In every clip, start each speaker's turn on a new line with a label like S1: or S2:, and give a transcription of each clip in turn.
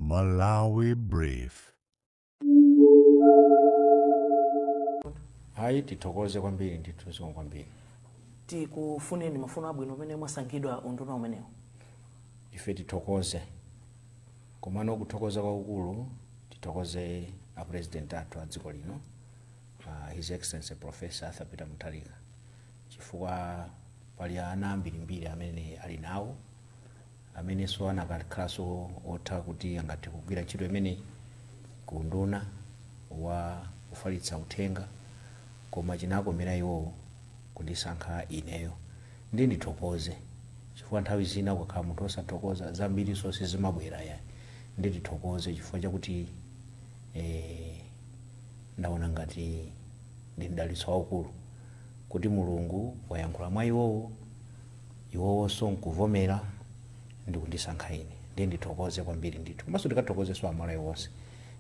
S1: Malawi Brief.
S2: Hayi tithokoze kwambiri ndithuze kwambiri.
S3: Tikufuneni mafuno abwino umene mwasankhidwa unduna umenewo.
S2: Ife tithokoze. Komano kuthokoza kwaukulu tithokoze a president athu a dziko lino, His Excellency Professor Arthur Peter Mutharika. Chifukwa pali ana ambirimbiri amene ali nawo amene so anakakhalanso otha kuti angati kugwira ntchito imene ku nduna wa kufalitsa uthenga, koma chinakomera iwo kundisankha ineyo. Ndi ndithokoze chifukwa nthawi zina ukakhala munthu osathokoza zambiri zonse zimabwera ya. Ndi ndithokoze chifukwa chakuti ndaona ngati ndi mdalitso waukulu kuti Mulungu wayankhula mwa iwowo so nkuvomera ndi kundisankha ine. Ndi ndithokoze kwambiri ndithu. Komanso ndikathokozeso Amalawi wonse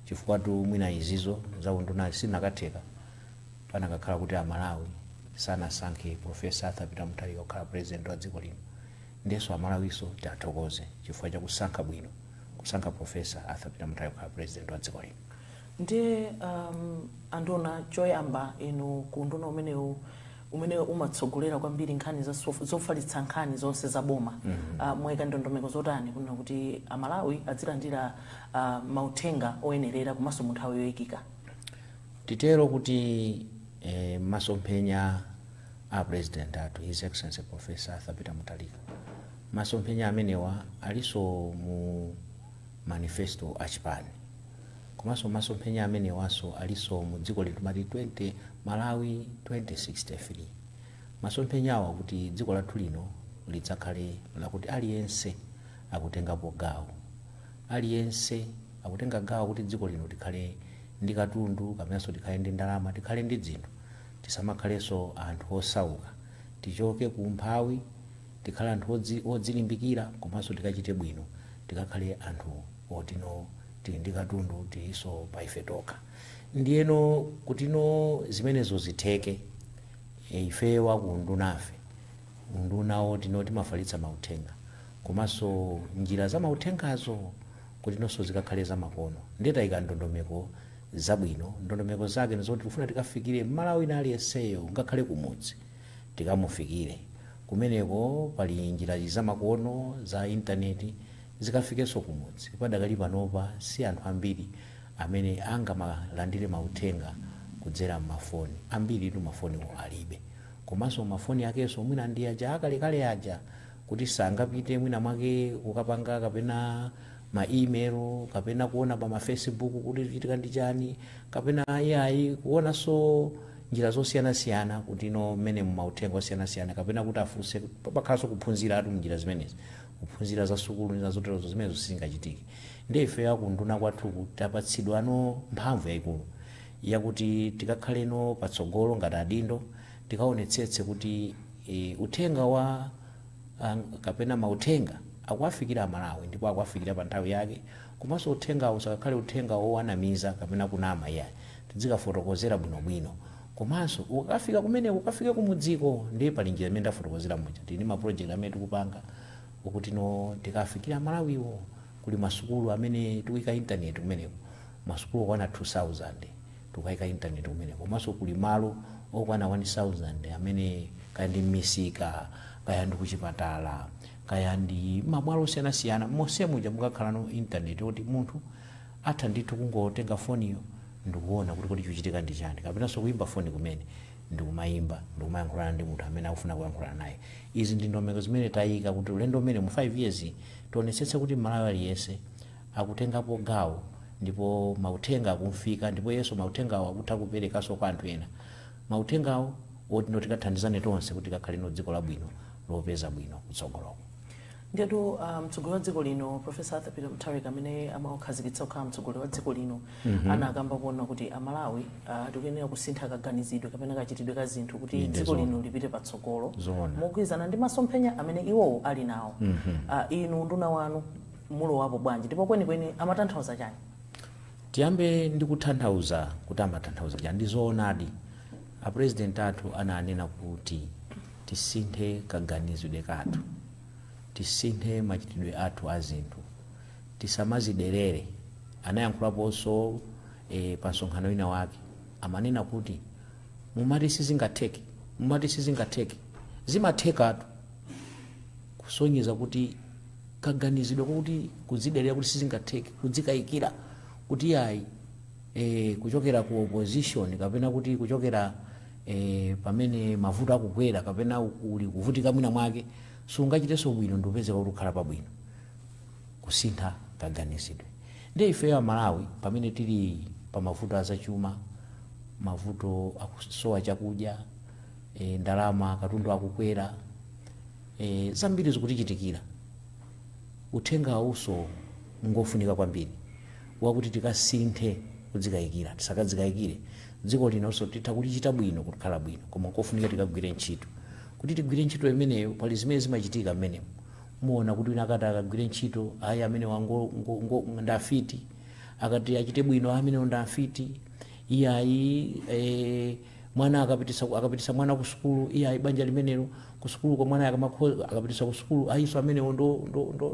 S2: chifukwa tu mwina izizo za unduna sinakatheka panakakhala kuti Amalawi sanasankhe Professor Arthur Peter Mutharika kukhala president wa dziko lino. Ndiso Amalawiso tathokoze chifukwa cha kusankha bwino, kusankha Professor Arthur Peter Mutharika kukhala president wa dziko lino.
S3: Ndi anduna choyamba inu ku nduna umene umatsogolera kwambiri nkhani zofalitsa nkhani zonse za boma. Mwayika ndondomeko zotani kunena kuti Amalawi azilandira mauthenga oyenerera komanso mu nthawi yoyikika?
S2: Titero kuti masomphenya a president athu His Excellency Professor Arthur Peter Mutharika, masomphenya amenewa aliso mu manifesto achipani, komanso masomphenya amenewaso aliso mu dziko litu mati Malawi 2063. Masomphenyawa kuti dziko lathu lino lidzakhale lakuti aliyense akutengapo gawo, aliyense akutenga gawo kuti dziko lino likhale ndi katundu kamenanso tikhale ndi ndalama, tikhale ndi dzinthu, tisamakhaleso anthu osauka, tichoke ku umphawi, tikhale anthu odzilimbikira, komanso tikachite bwino, tikakhale anthu otino tili ndi katundu tiliso pa ife tokha. Ndiyeno kutino zimenezo zitheke, ifewa ku ndunafe undunawo tino timafalitsa mauthenga, komanso njira za mauthengazo kutinonso zikakhale za makono. Nditayika ndondomeko zabwino, ndondomeko zake nizoti kufuna tikafikire Malawi na aliyenseyo ngakhale kumudzi tikamufikire. Kumeneko pali njira za makono za intaneti zikafikeso kumudzi. Padakali panopa si anthu ambiri amene angamalandire mauthenga kudzera mafoni, ambiri tu mafoni alibe, komanso mafoni akeso mwina ndi aja akalekale aja kuti sangapite mwina mwake kukapanga kapena ma email kapena kuona pa ma Facebook kuti chitika ndi chani, kapena AI kuona so njira zosiyana-siyana kuti no mene mauthenga osiyana-siyana, kapena kuti afunse pakhalanso kuphunzira atu njira zimenezi, kuphunzira za sukulu ndi zotero zimenezo zisingachitike. Ndi ife yakunduna kwathu tapatsidwa mphamvu yayikulu yakuti tikakhale patsogolo ngati adindo tikaonetsetse kuti uthenga wa kapena mauthenga akuwafikira Amalawi ndipo akuwafikira pa nthawi yake, komanso uthenga usakakhale uthenga owanamiza kapena kunama iyayi, tizikafotokozera bwinobwino. Komanso ukafika kumene ukafike kumudziko ndi pali njira imene ndafotokozera muja tili ma project amene tikupanga ukuti tikafikira Amalawiwo. Kuli masukulu amene tikuyika internet kumeneko, masukulu okwana 2000 tukayika internet kumeneko, komanso kuli malo okwana 1000 amene kaya ndi misika, kaya ndi kuchipatala, kaya ndi mabwalo osiyana-siyana monse muja mukakhala internet kuti munthu atha ndithu kungotenga foniyo ndikuona kuti kodi chikuchitika ndi chani, kapenanso kuyimba foni kumene ndikumayimba ndikumayankhulana ndi munthu amene akufuna kuyankhulana naye. Izi ndi ndondomeko zimene tayika kuti ulendo umene mu 5 years tionetsetse kuti Malawi aliyense akutengapo gawo ndipo mauthenga akumfika, ndipo yeso mauthengawo akutha kuperekaso kwa anthu ena. Mauthengawo otino tikathandizane tonse kuti kakhale dziko labwino lopeza bwino kutsogoloko.
S3: Ndiyetu mtsogoleri wa dziko lino Professor Arthur Peter Mutharika amene amakhazikitsa kukhala mtsogoleri wa dziko lino anakamba kuona kuti Amalawi tikuyenera kusintha kaganizidwe kapena kachitidwe ka zinthu kuti dziko lino lipite patsogolo mogwirizana ndi masomphenya amene iwowo ali nawo. Inu nduna wanu mulowapo bwanji ndipo kwenikweni amatanthauza chani?
S2: Tiyambe ndi kutanthauza kuti amatanthauza chani. Ndizoonadi a president athu ananena kuti tisinthe kaganizidwe kathu, tisinthe machitidwe athu a zinthu, tisamaziderere anayankhulaponso pa nsonkhano wina wake amanena kuti mumati sizingatheke zimathekatu, kusonyeza kuti kaganizidwe kuti kudzidelera kuti sizingatheke, kudzikayikira kuti ayi kuchokera ku opposition kapena kuti kuchokera pamene mavuto akugwera kapena uli kuvutika mwina mwake sungachitenso bwino ndipezeka kuti ukhala pabwino, kusintha kaganizidwe. Ndiye ifeyo Amalawi pamene tili pa mavuto azachuma, mavuto akusowa chakudya, ndalama katundu akukwera, zambiri zikutichitikira, uthenga awuso ngofunika kwambiri wakuti tikasinthe kudzikayikira, tisakadzikayikire. Dziko linonso titha kulichita bwino kukhala bwino, koma kofunika tikagwire ntchito. Kuti tigwire ntchito imeneyo pali zimene zimachitika mmenemo. Muona kuti wina akati akagwire ntchito ayi amene ndafiti, akati achite bwino amene ndafiti, iyayi mwana akapitisa mwana ku sukulu, iyayi banja limenelo ku sukulu kwa mwana akapitisa ku sukulu ayiso amene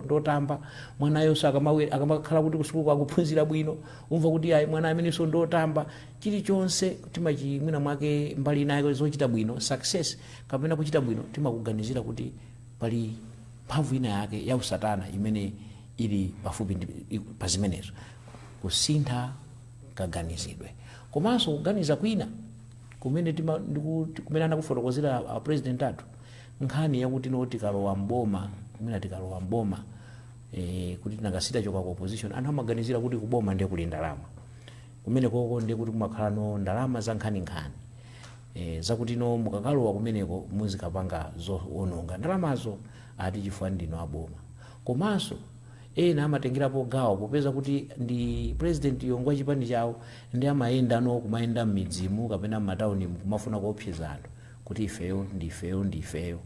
S2: ndotamba, mwana yonso akamakhala kuti ku sukulu akuphunzira bwino umva kuti ayi mwana amenenso ndotamba. Chilichonse timachimwina mwake mbali nayo zochita bwino, success kapena kuchita bwino, timakuganizira kuti pali mphamvu ina yake ya usatana imene ili pafupi pa zimenezo. Kusintha kaganizidwe, komanso kuganiza kwina kumene kumene anakufotokozera president athu nkhani yakuti tikalowa mboma, kumene tikalowa mboma kuti tinangasita choka ku opposition, anthu amaganizira kuti kuboma ndiye kuli ndalama, kumene koko ndiye kuti kumakhala ndalama za nkhani zakuti mukakalowa kumeneko muzikapanga zoononga ndalamazo ati chifukwa ndino aboma. Komanso ena amatengerapo gawo popeza kuti ndi president yongwa chipani chawo, ndi amayenda kumayenda m'midzimu kapena m'matauni kumafuna kuopseza anthu kuti ifeyo ndifeyo.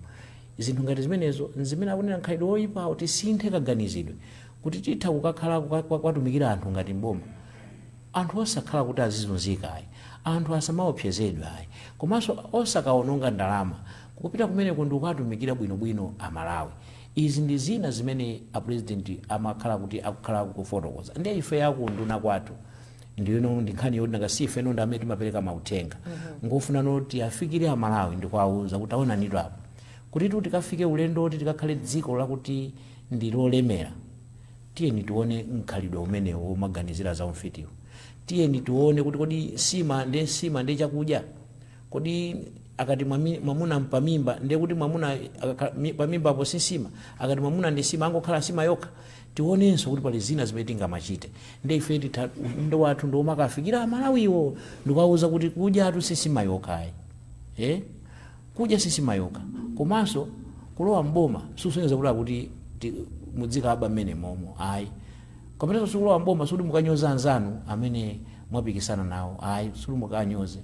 S2: Zinthu ngati zimenezo nzimene akunena nkhalidwe oyipawo tisinthe kaganizidwe kuti titha kukakhala kwatumikira anthu ngati mboma, anthu osakhala kuti azizunzika ayi, anthu asamaopsezedwe ayi, komanso osakaononga ndalama kupita kumeneko ndi kukatumikira bwinobwino Amalawi. Izi ndi zina zimene a president amakhala kuti akukhala kufotokoza. Ndiye ife akunduna kwathu ndiyo ndi nkhani yoti ngasife ndo amene timapereka mauthenga ngofuna noti afikire Amalawi ndi kuwauza kuti aona nito apo kuti tikafike ulendo oti tikakhale dziko lakuti ndilolemera. Tiyeni tione nkhalidwe umenewo maganizira za umfitiwo, tiyeni tione kuti kodi sima ndi chakudya, kodi akati mwamuna mpamimba ndiye kuti mwamuna pamimba apo sisima, akati mwamuna ndi sima angokhala sima yokha. Tionenso kuti pali zina zimene tingamachite. Ndiye ife ndo wathu ndo makafikira Amalawiwo ndikuwauza kuti kudya atu sisima yokha kudya sisima yokha, komanso kulowa mboma susonyeza kuti mudzikaba mmene momo ayi, kapena kulowa mboma sudi mukanyoza anzanu amene mwapikisana nawo ayi, sudi mukanyoze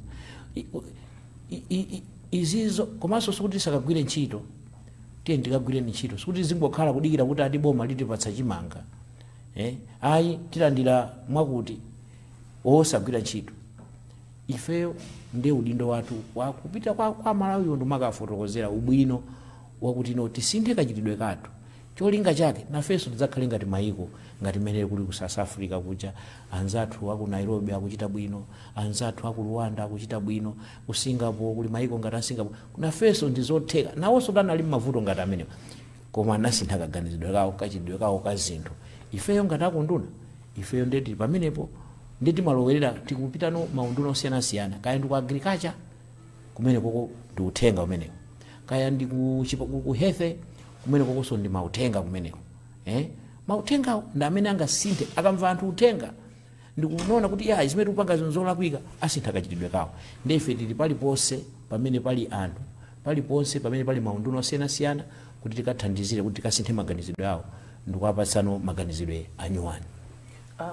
S2: izizo. Komanso sikuti sakagwire ntchito, tiye ndikagwire ntchito, sikuti zingokhala kudikira kuti ati boma litipatsa chimanga ayi tilandira mwakuti osagwira ntchito. Ifeyo ndiye udindo wathu wakupita kwa Malawiwo ndimakafotokozera ubwino wakuti tisinthe kachitidwe kathu, cholinga chake nafenso tidzakhale ngati mayiko ngati mmene kuli ku South Africa kuja, anzathu aku Nairobi akuchita bwino, anzathu aku Rwanda akuchita bwino, ku Singapore kuli mayiko ngati Singapore. Nafenso ndizotheka nawonso tanali mavuto ngati amenewo, koma anasintha kaganizidwe kawo kachitidwe kawo ka zinthu. Ifeyo ngati akunduna, ifeyo ndeti pamenepo ndeti malowerera tikupita maunduna osiyanasiyana, kaya ndi ku agriculture kumene koko ndi uthenga umenewo, kaya ndi ku health kumene kokonso ndi mauthenga kumeneko mauthenga ndi amene angasinthe akamva anthu uthenga ndikuona kuti zimene tikupanga zolakwika asintha kachitidwe kawo. Ndiye ife tili paliponse pamene pali anthu, paliponse pamene pali maunduna osiyanasiyana kuti tikathandizire kuti tikasinthe maganizidwe awo ndikuwapatsano maganizidwe anyuwani.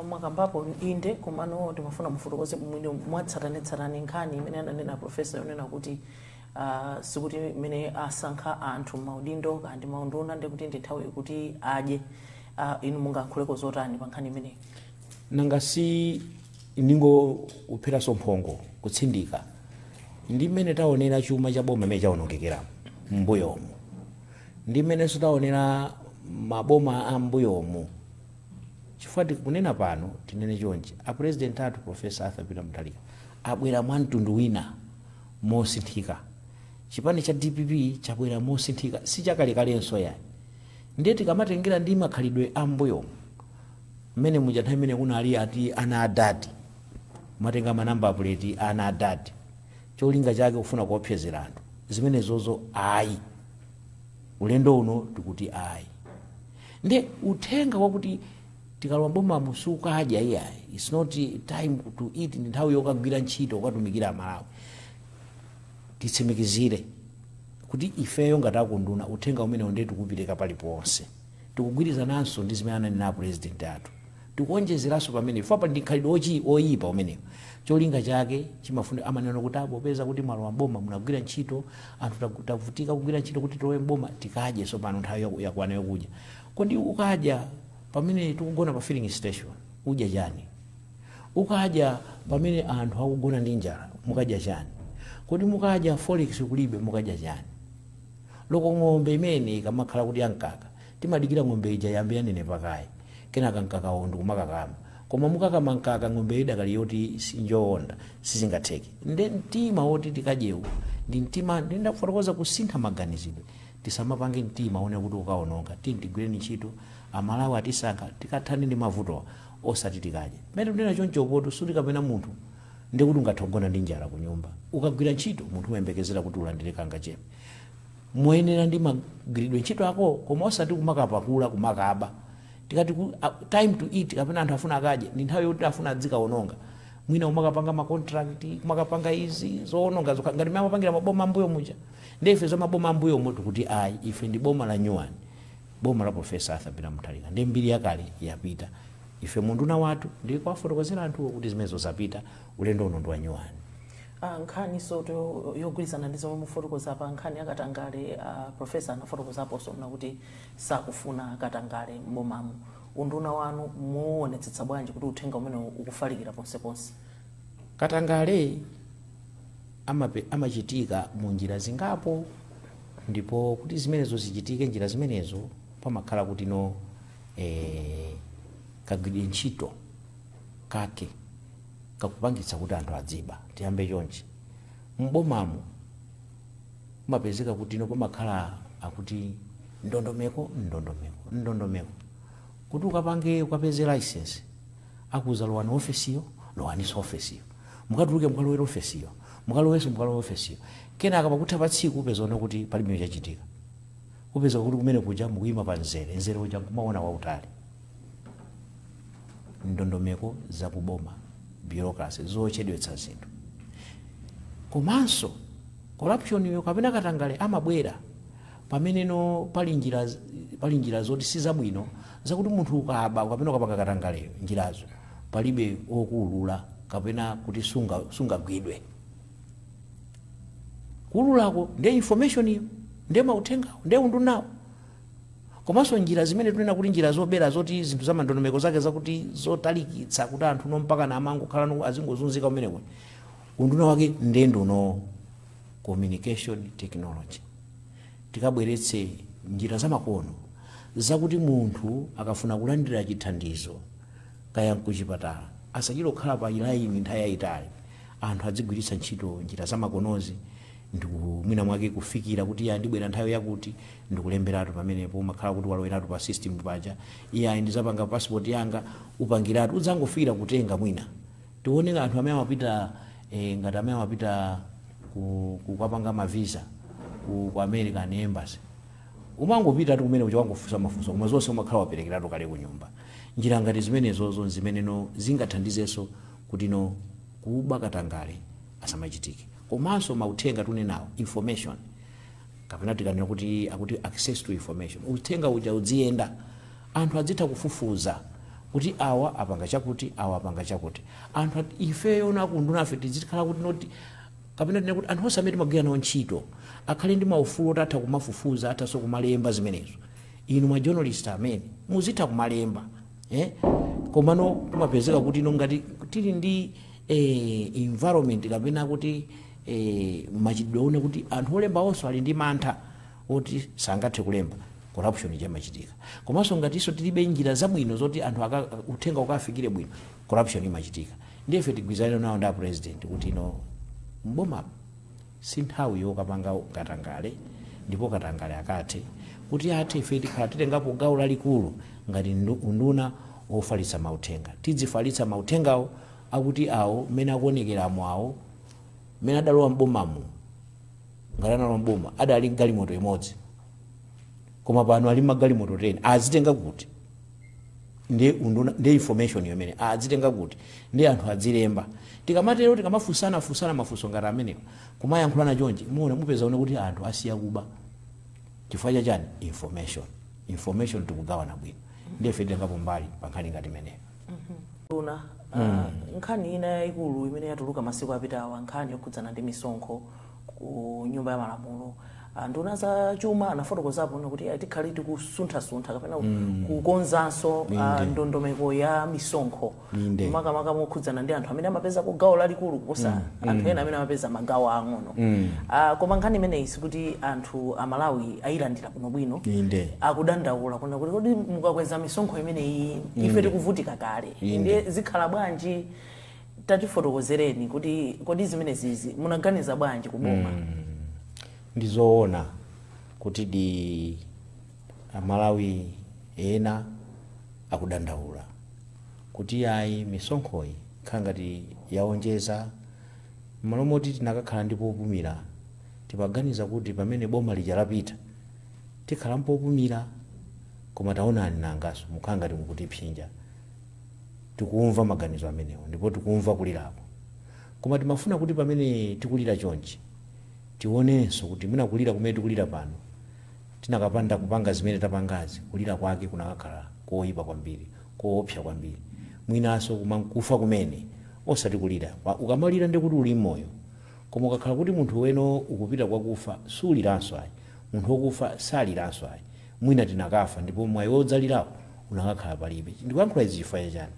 S3: Mwakambapo inde komano timafuna mufotokoze mwino mwatsatanetsatane nkhani imene ananena profesa yonena kuti sikuti mene asankha anthu maudindo kandi maunduna ndi kuti ndithawe kuti adye inu mungakhuleko zotani pa nkhani imeneyi?
S2: Nangasi ningo uphera somphongo kutsindika ndi mmene taonera chuma cha boma mmene chaonongekera mbuyomu, ndi mmene taonera maboma a mbuyomu chifukwa tikunena pano tinene chonchi a president athu Professor Arthur Peter Mutharika abwera mwa mtundu wina mosinthika. Chipani cha DPP chabwera mosinthika si chakalekalenso yani. Ndiye tikamatengera ndi makhalidwe ambuyo mmene muja nthawi imene kunali ati ana adati matenga manamba plate ana adati cholinga chake kufuna kuopsezera anthu zimene zozo ayi ulendo uno tikuti ayi. Ndiye uthenga wakuti tikalowa boma musuka aja iyayi, it's not time to eat, ni nthawi yokagwira ntchito ukatumikira Amalawi. Titsimikizire kuti ifeyo ngatakunduna uthenga umene onde tikupiteka paliponse tikugwirizananso ndi zimene ananena na president athu tikuonjezeranso pamene fapa ndi khalidwe oyipa umene cholinga chake chimafuna amanena kuti apopeza kuti malo amboma munagwira ntchito anthu tavutika kugwira ntchito kuti towe mboma tikaje so pano nthawi yakwana yokudya. Kodi ukaja pamene tikugona pa filling station udya chani? Ukaja pamene anthu akugona ndi njala mukadya chani? Kodi mukaja forex kulibe mukadya chani? Loko ng'ombe imene ikamakhala kuti yankaka timadikira ng'ombe ija yambe yanene pakayi kenaka nkaka ondo kumakakama koma mukakama nkaka ng'ombe idakali yoti sinjoonda sizingatheke. Nde mtima woti tikadyewu ndi mtima ndenda kufotokoza kusintha maganizidwe tisamapange mtima one kuti ukaononga tigwireni ntchito Amalawi atisankha tikathani ndi mavuto osati tikadye. Mmene ndina choncho poto suli kapena munthu ndikuti ungathogona ndi njala ku nyumba ukagwira ntchito munthu uyembekezera kuti ulandire kanga chepe muyenera ndi magwiridwe ntchito ako koma osati kumakapakula kumakaba tikati time to eat kapena anthu afuna akadye ndi nthawi yoti afuna adzikaononga mwina umakapanga ma contract kumakapanga izi zoononga ngati mapangira maboma ambuyo muja ndefe za maboma ambuyo moto kuti ayi ife ndi boma la Nyuwani boma la Professor Arthur Peter Mutharika ndi mbiri yakale yapita ife munduna watu ndi kwafotokozera anthu kuti zimezo zapita ulendo uno ndi wa Nyuwani.
S3: Nkhani soto yogwirizana ndi zomwe mufotokoza pa nkhani yakatangale Professor anafotokozapo sona kuti sakufuna katangale mbomamu. Unduna wanu muonetsetsa bwanji kuti uthenga umene ukufalikira ponseponse?
S2: Katangale amachitika mu njira zingapo ndipo kuti zimenezo zichitike njira zimenezo pamakhala kuti no kagwidwe ntchito kake kakupangitsa kuti anthu adziba. Tiyambe chonchi mbomamu mapezeka kuti no pamakhala akuti ndondomeko kuti ukapeze license akuza lowani ofesiyo lowaniso ofesiyo mukatuluke mukalowera ofesiyo mukaloweso mukalowe ofesiyo kenaka pakutha pa tsiku upezona kuti palibe chachitika upeza kuti kumene kuja mukuyima pa nzere uja kumaona wautali. Ndondomeko zakuboma bureaucracy zochedwetsa zinthu komanso corruption yo kapena katangale amabwera pamene no pali njira zoti sizabwino zakuti munthu ukaba kapena ukapanga katangale njirazo palibe okuulula kapena kuti sungagwidwe kuululako ndi information iyo ndi mauthenga ndi undunawo komanso njira zimene tunena kuti njira zobera zoti zinthu za mandondomeko zake zakuti zotalikitsa kuti anthu no mpaka na amango khala azingozunzika umeneko unduna wake ndendo no communication technology tikabweretse njira za makono zakuti munthu akafuna kulandira chithandizo kaya kuchipatala asachiro khala pa line nthawi yayitali anthu adzigwiritsa ntchito njira za makonozi ndikumwina mwake kufikira kuti ya ndibwera nthawi yakuti ndikulemberatu pamenepo umakhala kuti waloweratu pa system paja iya ndizapanga passport yanga upangiratu udzangofikira kutenga mwina tione anthu amene amapita ngati amene amapita kukapanga mavisa ku American Embassy umangopita tu kumene uchiwangofusa mafunso koma zonse umakhala waperekeratu kale ku nyumba. Njira ngati zimenezozo zimeneno zingathandizenso kuti no kuba katangale asamachitike komanso mauthenga tunenawo information kapena tikanena kuti akuti access to information uthenga uja udziyenda anthu adzitha kufufuza kuti awa apanga chakuti awa apanga chakuti anthu ifeyo nakundunafe tizikhala kuti noti kapena tinena kuti anthu osameti magwira nawo ntchito akhale ndi maufulu otatha kumafufuza ataso kumalemba zimenezo inu ma journalist amene muzitha kumalemba komano kumapezeka kuti no ngati tili ndi environment kapena kuti machidwe one kuti anthu olemba onso ali ndi mantha oti sangathe kulemba corruption imachitika. Komanso ngatinso tilibe njira zabwino zoti anthu uthenga ukafikire bwino, corruption imachitika. Ndiye ife tigwirizane nawo ndi president kuti ino mboma si nthawi yokapanga katangale, ndipo katangale akathe kuti athe ife tikhala titengapo gawo lalikulu ngati unduna ofalitsa mauthenga. Tidzifalitsa mauthengawo akuti awo mmene akuonekeramo awo mmene adalowa mbomamo ngati analowa mboma adali galimoto imodzi, koma pano ali magalimoto 10. Azitenga kuti ndi information yomene azitenga kuti ndi anthu adzilemba. Tikamatero tikamafunsana mafunso ngati amenewa kumayankhulana chonchi muone mupeza kuti anthu asiya kuba chifukwa chani information tikugawana bwino. Ndiye ife titengapo mbali pa nkhani ngati imeneyo.
S3: Nkhani ina yayikulu imene yatuluka masiku apitawa, nkhani yokhudzana ndi misonkho ku nyumba ya malamulo. Nduna za chuma anafotokozapo kuti tikhale tikusuntha kapena kukonzanso ndondomeko ya misonkho makamaka mokhudzana ndi anthu amene amapeza gawo lalikulu kuposa anthu ena amene amapeza magawo ang'ono. Koma nkhani imeneyi sikuti anthu amalawi ayilandira bwinobwino, akudandaula kuna kuti kodi mukakweza misonkho imeneyi ife tikuvutika kale, ndiye zikhala bwanji? Tatifotokozereni kuti kodi zimenezi munaganiza bwanji kuboma?
S2: Ndizoona kuti di amalawi ena akudandaula kuti ayi misonkhoyi khangati yaonjeza malo moti tinakakhala ndipo popumira. Tipaganiza kuti pamene boma lija lapita tikhala mpopumira, koma taonani nangaso mukhangati mukutipsinja. Tikumva maganizo amenewo ndipo tikumva kulirapo, koma timafuna kuti pamene tikulira chonchi tionenso kuti mwina kulira kumene tikulira pano tinakapanda kupanga zimene tapangazi, kulira kwake kunakakhala koyipa kwambiri, koopsa kwambiri. Mwinaso kufa kumene osati kulira. Ukamalira ndi kuti uli moyo, koma ukakhala kuti munthu weno ukupita kwakufa suliranso ayi, munthu wokufa saliranso ayi, mwina tinakafa ndipo mwayi wodzalirawo unakakhala palibe. Ndikuyankhula izi chifukwa chani?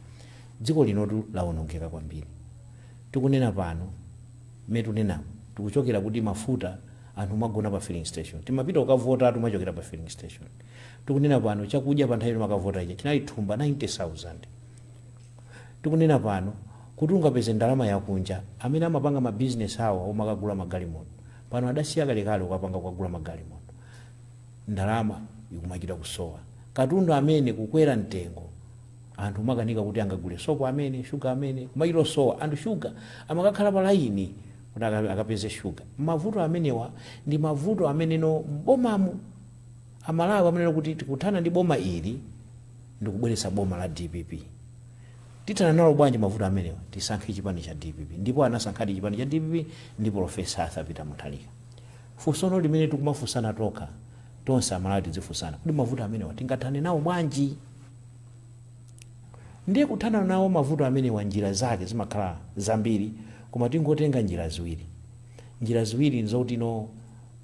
S2: Dziko linotu lawonongeka kwambiri. Tikunena pano mmene tikunenamo tikuchokera kuti mafuta anthu magona pa filling station, timapita ukavota tumachokera pa filling station. Tikunena pano chakudya pa nthawi makavota ija chinali thumba 90,000. Tikunena pano kuti ungapeze ndalama yakunja amene amapanga mabizinesi awo omakagula magalimoto pano adasiya kalekale ukapanga kukagula magalimoto, ndalama ikumachita kusowa. Katundu amene kukwera mtengo anthu makanika kuti angagule sopo amene shuga amene kumachita sowa, anthu shuga amakakhala pa laini kuti akapeze shuga. Mavuto amenewa ndi mavuto amene no bomamu amalawi amene kuti tikuthana ndi boma ili ndikubweretsa boma la DPP. Titana nalo bwanji mavuto amenewa? Tisankhe chipani cha DPP, ndipo anasankhadi chipani cha DPP ndi Profesa Arthur Peter Mutharika. Funsono limene tikumafunsana toka tonse amalawi tidzifunsana kuti mavuto amenewa tingathane nawo bwanji. Ndiye kuthana nawo mavuto amenewa njira zake zimakhala zambiri, koma tingotenga njira ziwiri. Njira ziwiri nzoti no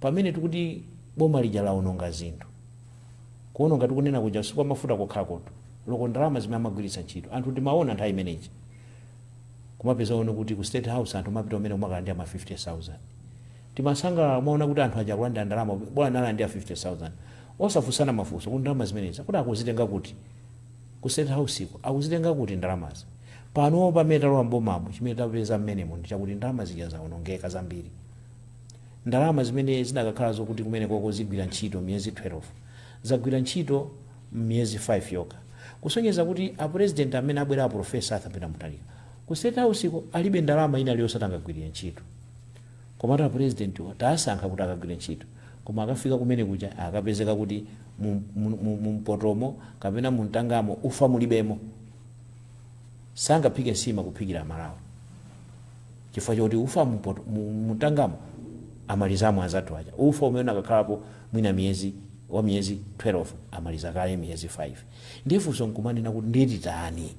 S2: pamene tikuti boma lija laononga zinthu, kuononga tikunena kuja sikwa mafuta kokhala koto, loko ndalama zimene amagwiritsa ntchito anthu timaona nthawi imeneyi. Kumapeza ono kuti ku State House anthu mapita umene umakalanda ma 50,000. Timasanga maona kuti anthu aja kulanda ndalama bora nalanda 50,000. Osafunsana mafunso kuti ndalama zimenezi kuti akuzitenga kuti ku State House iko akuzitenga kuti ndalamazi. Pano pamene talowa mbomamo chimene tapeza mmenemo ndi chakuti ndalama zija zaonongeka zambiri. Ndalama zimene zinakakhala zokuti kumene koko zigwira ntchito miyezi 12 zagwira ntchito miyezi 5 yoka. Kusonyeza kuti a president amene abwera Profesa Arthur Peter Mutharika ku State House iko alibe ndalama ina iliyonse atangagwirira ntchito, koma ta president tasankha kuti akagwire ntchito, koma akafika kumene kuja akapezeka kuti mumpotomo kapena muntangamo ufa mulibemo, sangaphike nsima kuphikira Malawi chifukwa choti ufa muntangamo amalizamo anzathu aja. Ufa umene akakhalapo mwina miyezi 12 amaliza kale miyezi 5. Ndiye funso nkumanena kuti ndi titani.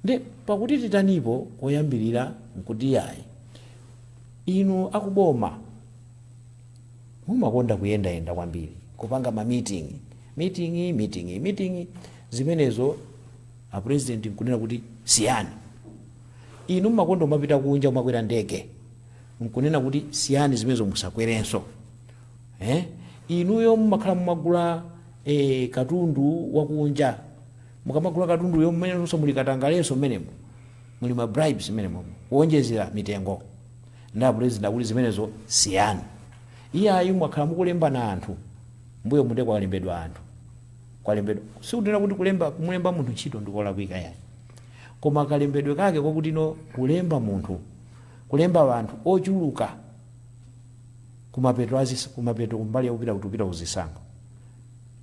S2: Ndi pakuti titanipo koyambirira nkuti yayi inu akuboma mumakonda kuyenda kwambiri kupanga ma meeting zimenezo a president nkunena kuti siyani. Inu mumakonda umapita kunja umakwera ndege nkunena kuti siyani zimenezo musakwerenso. inuyo mumakhala mumagula katundu wakunja, mukamagula katundu yo mmene nso muli katangalenso mmenemo muli ma bribes mmenemo kuonjezera mitengo nda president akuli zimenezo siyani. Iyayi mwakhala mukulemba na anthu mbuyo munde kwalembedwa anthu kwalembedwa sikutera kuti kumulemba munthu ntchito ndikolakwika yayi, koma kalembedwe kake kwakuti no kulemba munthu kulemba anthu ochuluka kumapeto kumbali yakupita kutupita kuzisankho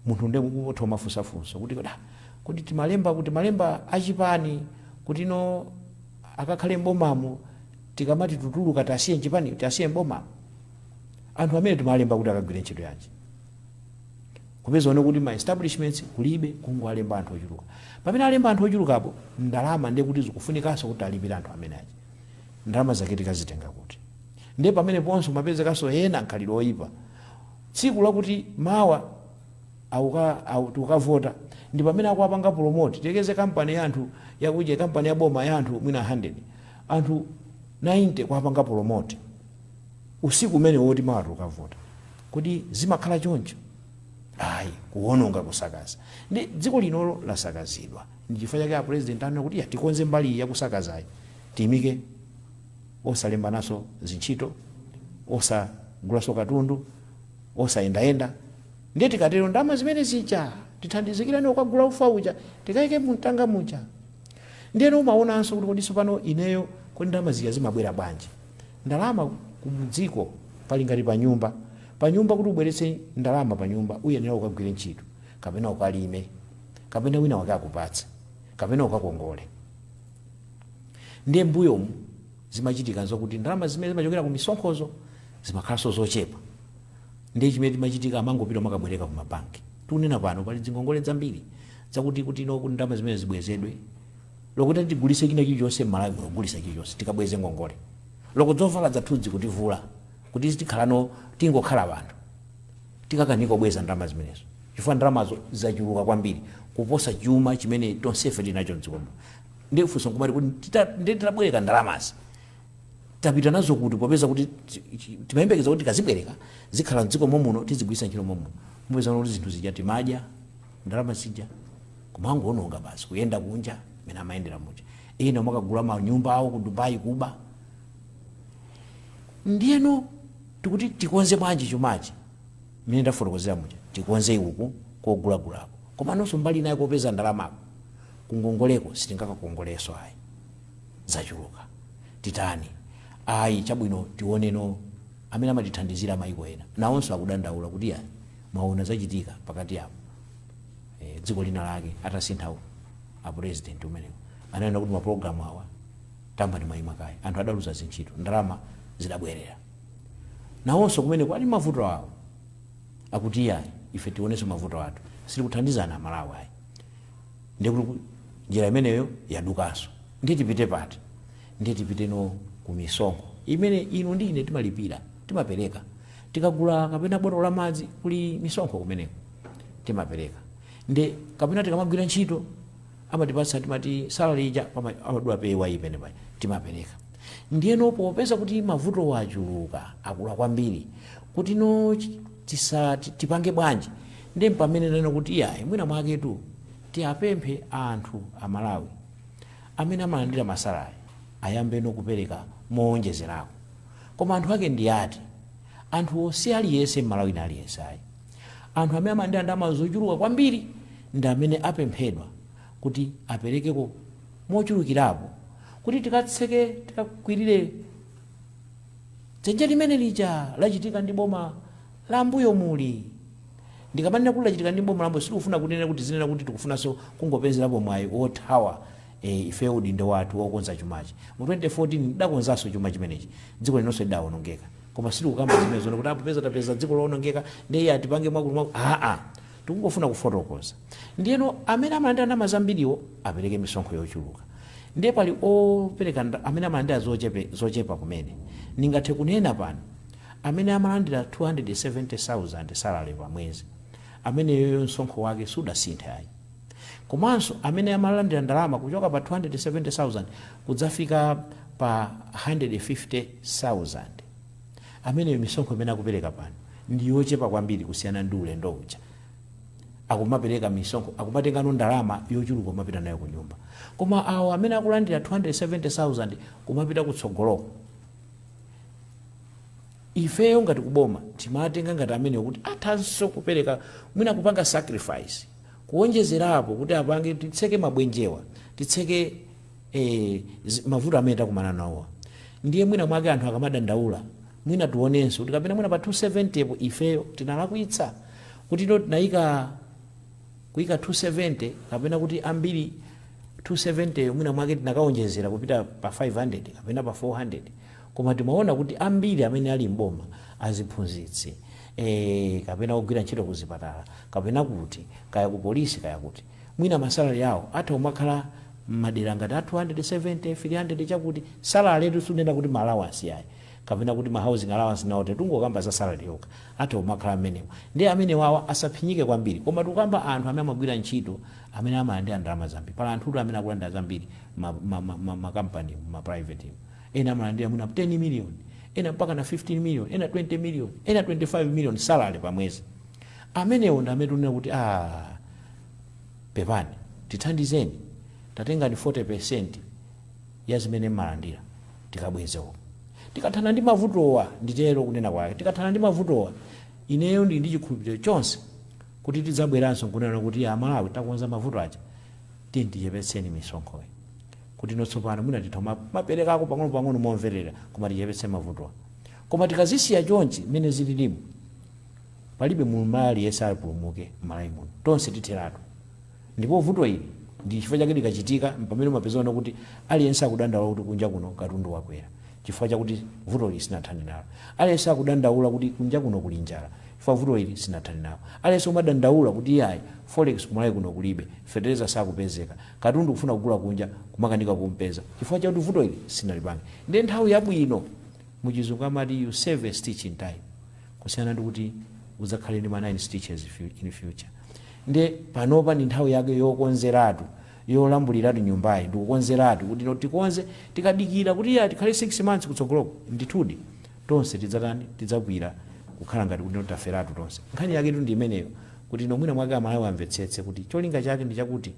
S2: munthu nde mukutho mafunsafunso kuti timalemba kuti malemba achipani kuti no akakhale mbomamo tikamati tutuluka tasiye nchipani tasiye mbomamo anthu amene timalemba kuti akagwire ntchito yanji kupeza one kuti ma establishments kulibe kungoalemba anthu ochuluka. Pamene alemba anthu ochulukapo ndalama ndiye kuti zikufunikanso kuti alipire anthu amene achi ndalama zake tikazitenga kuti ndiye pamene ponso mapezekanso ena nkhalidwe oyipa tsiku lakuti mawa tukavota ndi pamene akuapanga promote tekeze kampani ya anthu yakuja kampani ya boma ya anthu mwina 100 anthu 90 kuapanga promote usiku umene woti mawa tukavota kuti zimakhala choncho ayi kuononga kusakaza. Ndi dziko linolo lasakazidwa ndi chifukwa chake a president anena kuti tikonze mbali ya kusakazayi timike osalemba naso zintchito osagulaso katundu osayendayenda ndiye tikatero ndalama zimene zija tithandizikirane ukagula ufa uja tikayike mumtanga muja. Ndiyeno umaonanso kuti kodiso pano ineyo kodi ndalama zija zimabwera bwanji. Ndalama kumdziko pali ngati pa nyumba kuti ubweretse ndalama pa nyumba uyenera ukagwire ntchito kapena ukalime kapena wina wake akupatse kapena ukakongole. Ndiye mbuyomu zimachitika zokuti ndalama zimene zimachokera ku misonkhozo zimakhalanso zochepa ndiye chimene timachitika amangopita makabwereka ku mabanki. Tunena pano pali zingongole zambiri zakuti kuti ndalama zimene zibwezedwe lokuti tigulise china chilichonse m'Malawi kugulisa chilichonse tikabweze ngongole loko zovala zathudzi kutivula kuti tikhalano tingokhala abantu tikakanika kubweza ndalama zimenezo chifukwa ndalamazo zachuluka kwambiri kuposa chuma chimene tonsefe tinacho mdzikomo. Ndiye funso kumati kuti titabwereka ndalamazi tapita nazo kuti popeza kuti timayembekeza kuti kazibwereka zikhala mdziko muno tizigwisa ntchito muno mupeza kuti zinthu zija timadya ndalama zija kumangoononga basi kuyenda kunja mene amayendera muja ena makagula manyumba awo ku Dubai Kuba. Ndiyeno tikuti tikonze bwanji chumachi mene ndafotokozera muja tikonze uku kogulagulako koma nonso mbali naye kopeza ndalamako kungongoleko sitingakakongoleso ayi zachuluka titani ayi chabwino tioneno amene amatithandizira mayiko ena nawonso akudandaula kuti ya mwaona zachitika pakati apo dziko lina lake atasinthawo a president umenewo ananena kuti maprogramu awa tamba ndi mayima kaya anthu adaluza zintchito ndalama zidabwerera nawonso kumene kwali mavuto awo akuti ya ife tionenso mavuto athu sitikuthandizana Malawi ayi ndiye kuti njira imeneyo yadukanso ndiye tipite pati ndiye tipite no kumisonkho imene ino ndi ine timalipira timapereka tikagula kapena botolo la madzi kuli misonkho kumeneko timapereka ndiye kapena tikamagwira ntchito amatipatsa timati salary ija amadula pewa ipene pali timapereka. Ndiyeno popeza kuti mavuto wachuluka akula kwambiri kuti no tipange bwanji ndiye pamene nena kuti ya mwina mwaketu tiapemphe anthu a Malawi amene amalandira masalary ayambe no kupereka moonjezerako koma anthu ake ndi ati anthu osi aliyese Malawi na aliyese ayi anthu amene amalandira ndalama zochuluka kwambiri ndi amene apemphedwa kuti aperekeko mochulukirapo kuti tikatseke tikakwirire dzenje limene lija lachitika ndi boma la mbuyo muli ndikamanena kuti lachitika ndi boma lambo sitikufuna kunena kuti zinena kuti tikufunanso kungopezerapo mwayi othawa ife udindo wathu wokonza chumachi mu 2014 ndakonzanso chuma chimenechi dziko linonso lidawonongeka koma sitikukamba zimenezo kuti apopeza tapeza dziko lowonongeka ndiye atipange mwakulu tikungofuna kufotokoza. Ndiyeno amene amalandira ndalama zambiriwo apereke misonkho yochuluka ndiye pali opereka amene amalandira zochepa kumene ningathe kunena pano amene amalandira 270,000 salary pa mwezi amene yoyo msonkho wake sudasintha ayi komanso amene amalandira ndalama kuchoka pa 270,000 kudzafika pa 150,000 amene misonkho imene akupereka pano ndiyochepa kwambiri kusiyana ndi ulendo uja. Akumapereka misonkho, akumatenga ndalama yochuluka kumapita nayo ku nyumba. Koma awo amene akulandira 270,000 kumapita kutsogoloko. Ifeyo ngati kuboma timatenga ngati amene kuti athanso kupereka mwina kupanga sacrifice kuonjezerapo kuti apange titseke mabwenjewa, titseke mavuto amene takumana nawo. Ndiye mwina mwake anthu akamadandaula mwina tuonenso kuti kapena mwina pa 270 ifeyo tinalakwitsa kuti tinayika kuika 270 kapena kuti ambiri 270 mwina mwake tinakaonjezera kupita pa 500 kapena pa 400. Koma timaona kuti ambiri amene ali mboma aziphunzitsi kapena kugwira ntchito kuzipatala kapena kuti kaya ku polisi kaya kuti mwina masalari yawo atha umakhala madera ngati 270 300 chakuti salary letu sunena kuti allowance yayi kapena kuti housing allowance nawo tungokamba za salary yoka atha umakhala amenewa. Ndiye amene wawa asaphinyike kwambiri. Koma tukamba anthu amene amagwira ntchito amene amalandira ndalama zambiri. Pala anthu amene akulandira zambiri ma company ma private ena amalandira mwina 10 million, ena mpaka na 15 million, ena 20 million, ena 25 million salary pa mwezi. Amenewo ndi amene tunena kuti pepani tithandizeni tatenga ni 40% ya zimene malandira tikabwezewo. Tikathana ndi mavutowa nditero kunena kwake. Tikathana ndi mavutowa ineyo ndi chikhulupiriro chonse kuti tidzabweranso kunena kuti Malawi takonza mavuto aja tichepetseni misonkhoyi. Kuti notsopano mwina titha maperekako pang'ono momverera koma tichepetse mavutowa. Koma tikazisiya chonchi mene zililimu palibe mulumali yesa alipulumuke Malawi muno. Tonse titheratu. Ndipo vuto ili ndi chifukwa chake likachitika pamene mapezana kuti aliyense akudandaula kuti kunja kuno katundu wakwera. Chifukwa chakuti vuto ili sinathani nalo. Aliyense akudandaula kuti kunja kuno kuli njala. Chifukwa vuto ili sinathani nalo. Aliyense umadandaula kuti yayi forex kumalawi kuno kulibe, fertilizer sakupezeka, katundu kufuna kugula kunja kumakanika kumpeza. Chifukwa chakuti vuto ili sinalipange. Ndi nthawi yabwino muchizungu amati you save a stitch in time. Kusiyana ndi kuti uzakhale ndi 9 stitches in future. Ndi panopa ndi nthawi yake yokonzeratu yolambuliratu nyumbayi ndikukonzeratu kuti tikonze tikadikira kuti tikhale 6 months kutsogoloko ndithudi tonse tidzabwira kukhala ngati kuti taferatu tonse. Nkhani yake ndi imeneyo kuti mwina mwake Malawi amvetsetse kuti cholinga chake ndi chakuti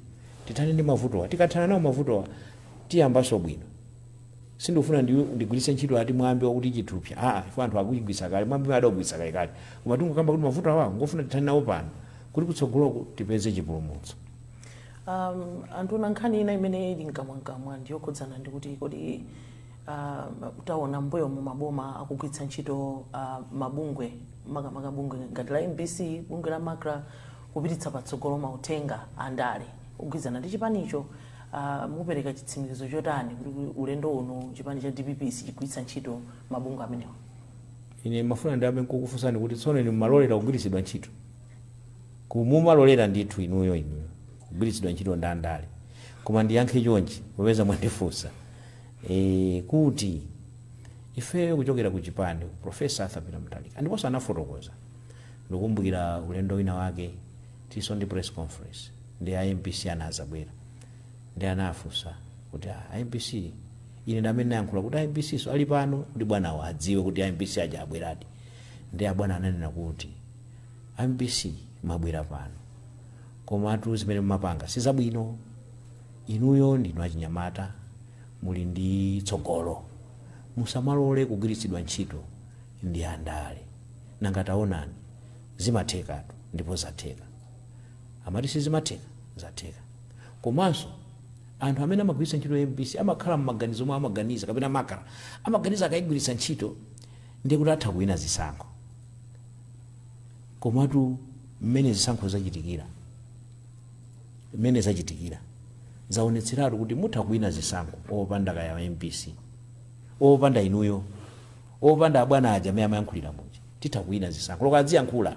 S2: tithane ndi mavutowa. Tikathana nawo mavutowa tiyambaso bwino. Sindifuna ndigwiritse ntchito ati mwambi wakuti chithupsa ife anthu akuyigwisa kale mwambi adagwisa kale koma tungokamba kuti mavuto awa ngofuna tithane nawo pano kuti kutsogoloko tipeze chipulumutso.
S3: Anthu nkhani ina imene ili nkamwankamwa ndiyokhudzana ndi kuti kodi utaona mbuyo mu maboma akugwiritsa ntchito mabungwe makamaka bungwe ngati la MBC, bungwe la Makra kupititsa patsogolo mauthenga andale kugwirizana ndi chipanicho. Mukupereka chitsimikizo chotani kuti ulendo uno chipani cha DPP sichigwiritsa ntchito mabungwe amenewa?
S2: Ine mafuna ndi amene kukufunsani kuti tsono ni malolera kugwiritsidwa ntchito. Kumumalolera ndithu inuyo kugwiritsidwa ntchito ndi andale. Koma ndiyankhe chonchi popeza mwandifunsa. Kuti ifeyo kuchokera ku chipani Professor Arthur Peter Mutharika ndiponso anafotokoza ndikumbukira ulendo wina wake tiso ndi press conference ndi MPC anazabwera ndi anafunsa kuti MPC ine ndamene nayankhula kuti MPC so ali pano kuti bwana adziwe kuti MPC aja abweradi. Ndi abwana ananena kuti MPC mabwera pano koma atu zimene mumapanga sizabwino. Inuyo ndinu achinyamata muli ndi tsogolo, musamalole kugwiritsidwa ntchito ndi andale. Nanga taonani zimathekatu ndipo zatheka. Amati sizimatheka zatheka. Komanso anthu amene amagwiritsa ntchito MPC amakhala mmaganizo omwe amaganiza kapena Makra amaganiza akayigwiritsa ntchito ndi kuti atha kuwina zisankho. Komatu mmene zisankho zachitikira zaonetseratu kuti mutha kuwina zisankho opanda kaya MPC, opanda inuyo, opanda abwana aja amene amayankhulira muja. Titha kuwina zisankho loko adziyankhula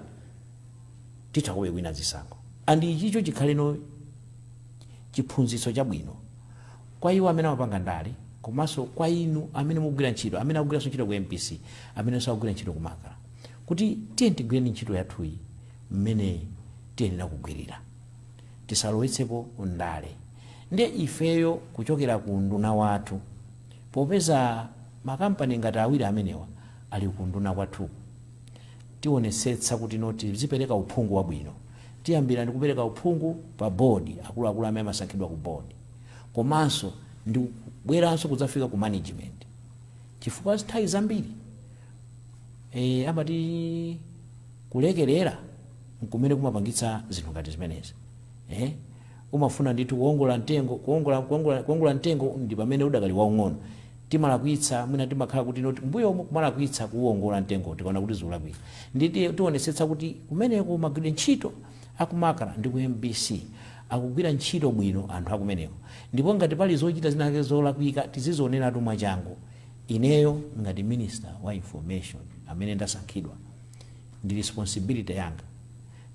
S2: titha kuwina zisankho. Andi ichicho chikhaleno chiphunzitso chabwino kwa iwo amene amapanga ndale komanso kwa inu amene mugwira ntchito, amene akugwiranso ntchito ku MPC, amene sakugwira ntchito ku Makra, kuti tiye tigwireni ntchito yathuyi mmene tiyenera kugwirira, tisalowetsepo ndale. Ndi ifeyo kuchokera ku nduna wathu popeza makampani ngati awiri amenewa ali ku nduna kwathu tionesetsa kuti noti zipereka uphungu wabwino. Tiyambira ndi kupereka uphungu pa board, akuluakulu amene amasankhidwa ku board. Komanso ndi kubweranso kudzafika ku management. Chifukwa nthawi zambiri amati kulekerera nkumene kumapangitsa zinthu ngati zimenezi. Umafuna ndithu kuongola mtengo, kuongola mtengo ndi pamene udakali waung'ono. Timalakwitsa mwina timakhala kuti noti mbuyo kumalakwitsa kuongola mtengo tikaona kuti zikulakwitsa. Nditi tionesetsa kuti kumeneko magwira ntchito akumakala ndi ku MBC akugwira ntchito bwino anthu akumeneko. Ndipo ngati pali zochita zinake zolakwika tizizioneratu mwachangu. Ineyo ngati minister wa information amene ndasankhidwa ndi responsibility yanga.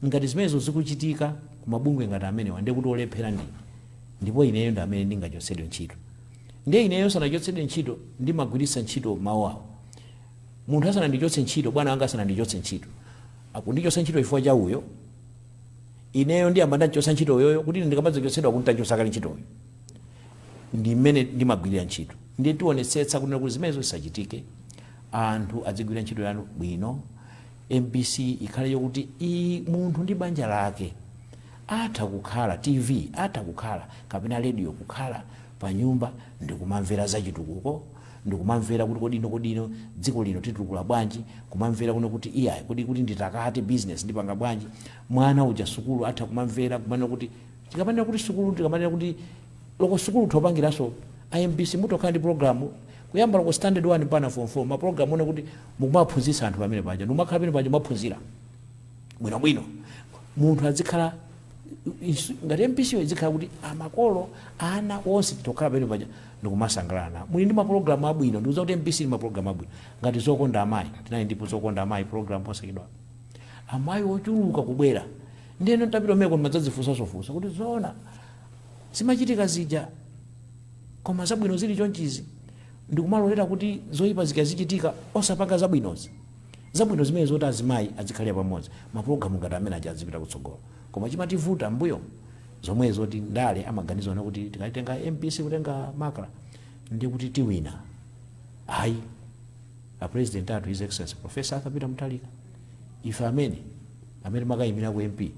S2: Ngati zimenezo zikuchitika kumabungwe ngati amenewa ndi kuti olephera ndi. Ndipo ineyo ndi amene ndingachotsedwe ntchito. Ndiye ineyo sanachotsedwe ntchito ndimagwiritsa ntchito mawu awo. Munthu asanandichotse ntchito, bwana wanga asanandichotse ntchito, akundichotsa ntchito chifukwa cha uyo. Ineyo ndi amanda ndichotsa ntchito yoyo kuti ndikamadzichotsedwa kuntanchotsa kale ntchito yoyo. Ndi mmene ndimagwirira ntchito. Ndiye tionetsetsa kuti zimenezo zisachitike. Anthu adzigwira ntchito yanu bwino. MBC ikhale yokuti munthu ndi banja lake atha kukhala TV, atha kukhala kapena radio kukhala pa nyumba ndikumamvera za chitukuko, ndikumamvera kuti kodino dziko lino titukula bwanji, kumamvera kuno kuti iya kuti nditakate business ndipanga bwanji. Mwana uja sukulu atha kumamvera kumana kuti tikamanena kuti sukulu tikamanena kuti loko sukulu topangiranso MBC mutokhala ndi program kuyamba loko standard 1 mpaka form 4 ma program one kuti mukumaphunzitsa anthu pamene paja ndimakhala pamene paja maphunzira bwino munthu azikhala ngati MBC izikhala kuti amakolo ana onse tokhala pamene paja ndikumasangalana. Muli ndi ma program abwino ndiuza kuti MBC ndi ma program abwino ngati zokonda amayi. Tinali ndipo zokonda amayi program posakidwa amayi ochuluka kubwera. Ndiyeno tapita meko madzadzifunsa kuti zoona zimachitika zija koma zabwino zili chonchizi ndikumalolera kuti zoyipa zikazichitika osapanga zabwinozi. Zabwino zimene zoti azimayi azikhalira pamodzi maprogramu ngati amene aja azipita kutsogolo. Koma chimativuta mbuyo zomwe zoti ndale amaganizana kuti tikatenga MBC kutenga makala ndi kuti tiwina. Ayi a president athu His Excellency Professor Arthur Mutharika ife amene makayimira ku MP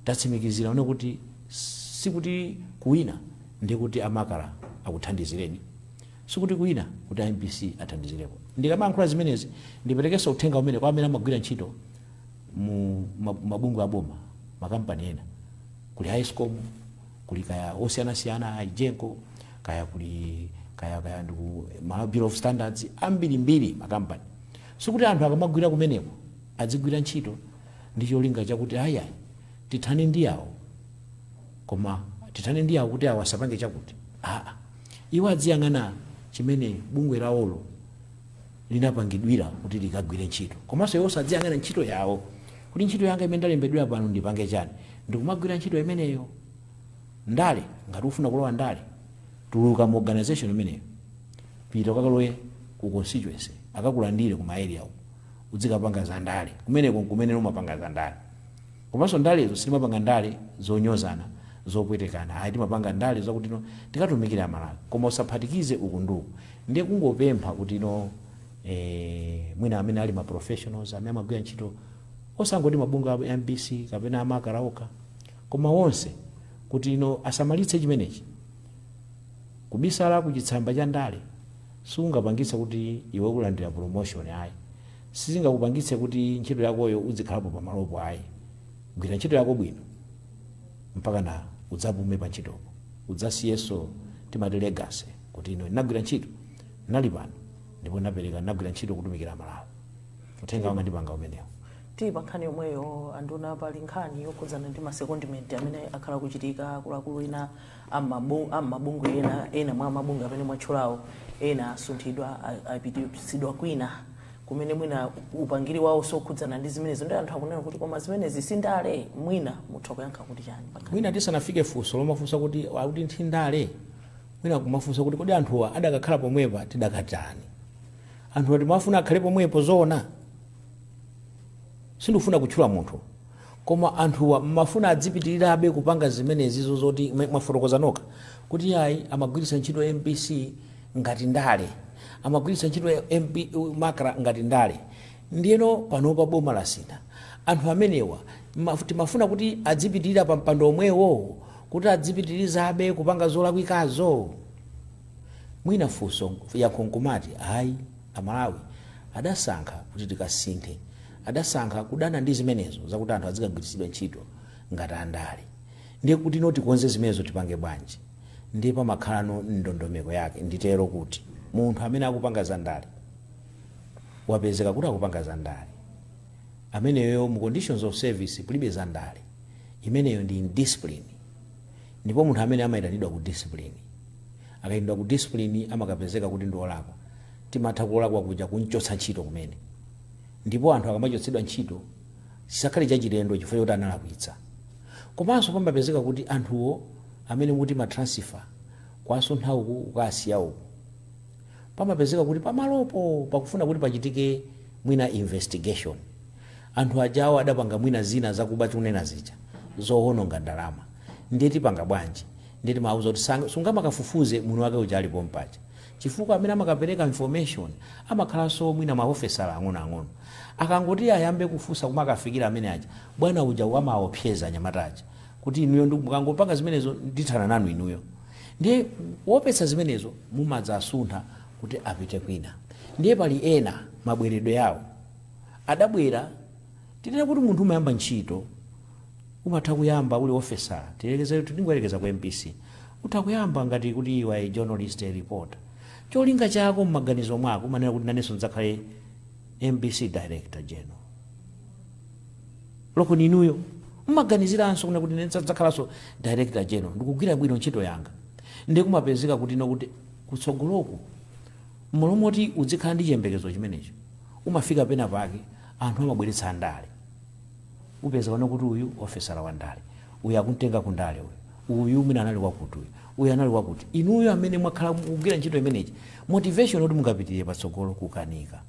S2: tatsimikizira one kuti sikuti kuwina ndi kuti amakala akuthandizireni, sikuti kuwina kuti MBC athandizireko. Ndikamayankhula zimenezi ndiperekenso uthenga umene kwa amene amagwira ntchito mu mabungwe aboma makampani ena kuli Highscom, kuli kaya osiyanasiyana Ijenko, kaya kuli kaya ndiku Bureau of Standards ambiri makampani. Sikuti anthu akamagwira kumeneko adzigwira ntchito ndi cholinga chakuti aya tithane ndi awo, koma tithane ndi awo kuti awasapange chakuti iwo adziyang'ana chimene bungwe lawolo linapangidwira kuti likagwire ntchito. Komanso iwo sadziyang'ana ntchito yawo kuti ntchito yanga imene ndalembedwira pano ndipange chani, ndikumagwira ntchito imeneyo. Ndale ngati ufuna kulowa ndale tuluka mu organization imeneyo, pita kakalowe ku constituency akakulandire ku area uko uzikapanga za ndale kumene umapanga za ndale. Komanso ndalezo sitimapanga ndale zonyozana zopwetekana, ayi timapanga ndale zakuti tikatumikira Malawi koma usaphatikize uku nduku. Ndiye kungopempha kuti mwina amene ali ma professionals amene amagwira ntchito osangoti mabungwe a MBC kapena amakala okha koma wonse kuti asamalitse chimenechi. Kubisala kuchitsamba cha ndale sungapangitse kuti iwe ulandira promotion ayi, sizingakupangitse kuti ntchito yakoyo uzikhalapo pamalopo ayi. Gwira ntchito yako bwino mpaka na udzapume pa ntchitopo, udzasiyeso timati legacy kuti ndinagwira ntchito nali pano ndipo napereka ndinagwira ntchito kutumikira Malawi. Uthenga wanga ndipanga umenewo.
S3: Pa nkhani yomweyo anduna pali nkhani yokhudzana ndi masecondment amene akhala kuchitika akuluakulu ena amabungwe ena mwa mabungwe amene mwatchulawo ena asunthidwa apititsidwa kwina kumene mwina upangiri wawo sokhudzana ndi zimenezo. Ndi anthu akunena kuti koma zimenezi sindale, mwina mutha kuyankha kuti chani?
S2: Mwina tisanafike funso lomafunsa kuti ndale, mwina kumafunsa kuti kodi anthuwa adakakhala pomwepa tidakatani. Anthu ati mafuna akhale pomwepo zoona, sindufuna kutchula munthu koma anthuwa mafuna adzipitirirabe kupanga zimenezi zoti mwafotokoza nokha kuti ayi amagwiritsa ntchito MBC ngati ndale, amagwiritsa ntchito MP makala ngati ndale. ndiyeno panopa boma lasintha anthu amenewa timafuna kuti adzipitirira pa mpando omwewo kuti adzipitirizabe kupanga zolakwikazo. Mwina funso yakhonkomati hayi amalawi adasankha kuti tikasinthe, adasankha kudana ndi zimenezo zakuti anthu azikagwiritsidwa ntchito ngati andale. Ndiye kuti ino tikonze zimenezo tipange bwanji, ndiye pamakhalano ndondomeko yake. Nditero kuti munthu amene akupanga za ndale wapezeka kuti akupanga za ndale, ameneyo mu conditions of service kulibe za ndale, imeneyo ndi indiscipline. Ndipo munthu amene amayitanidwa ku discipline, akayitanidwa ku discipline amakapezeka kuti ndi olakwa, timatha kulakwa kuja kunchotsa ntchito kumene. Ndipo anthu akamachotsedwa ntchito chisakhale chachilendo chifukwa choti analakwitsa. Komanso pamapezeka kuti anthuwo amene muti matransfer kwasuntha uku ukasiya uku, pamapezeka kuti pamalopo pakufuna kuti pachitike mwina investigation, anthu ajawo adapanga mwina zina zakuba tikunena zija zoononga ndalama. Ndiye tipanga bwanji? Ndiye timauza kuti sungamakafufuze munthu wake uja alipo mpacha, chifukwa amene amakapereka information amakhalanso mwina maofesala ang'onoang'ono. Akangoti ayambe kufusa kumakafikira amene aja, bwana uja amaopseza anyamataja kuti inuyo mukangopanga zimenezo ndithana nanu inuyo. Ndiye wopetsa zimenezo mumadza asuntha kuti apite kwina. Ndiye pali ena mabweredwe yawo adabwera, tinena kuti munthu umayamba ntchito umatha kuyamba uli ofesala, tilekeze tingoyerekeza ku MPC, utakuyamba ngati kuti iwe journalist reporter, cholinga chako mmaganizo mwako manena kuti nanenso ndzakhale MPC director general. Loko ninuyo mmaganiziranso kuna kuti nenza dzakhalanso director general, ndikugwira bwino ntchito yanga. Ndiye kumapezeka kuti no kuti kutsogoloku molomoti udzikhala ndi chiyembekezo chimenecho, umafika pena pake anthu amabweretsa ndale. Upeza wana kuti uyu ofesala wa ndale, uyu akuntenga ku ndale, uyu mwina anali wakuti, uyu anali wakuti. Inuyo amene mwakhala kugwira ntchito imenechi motivation kuti mungapitirire patsogolo kukanika.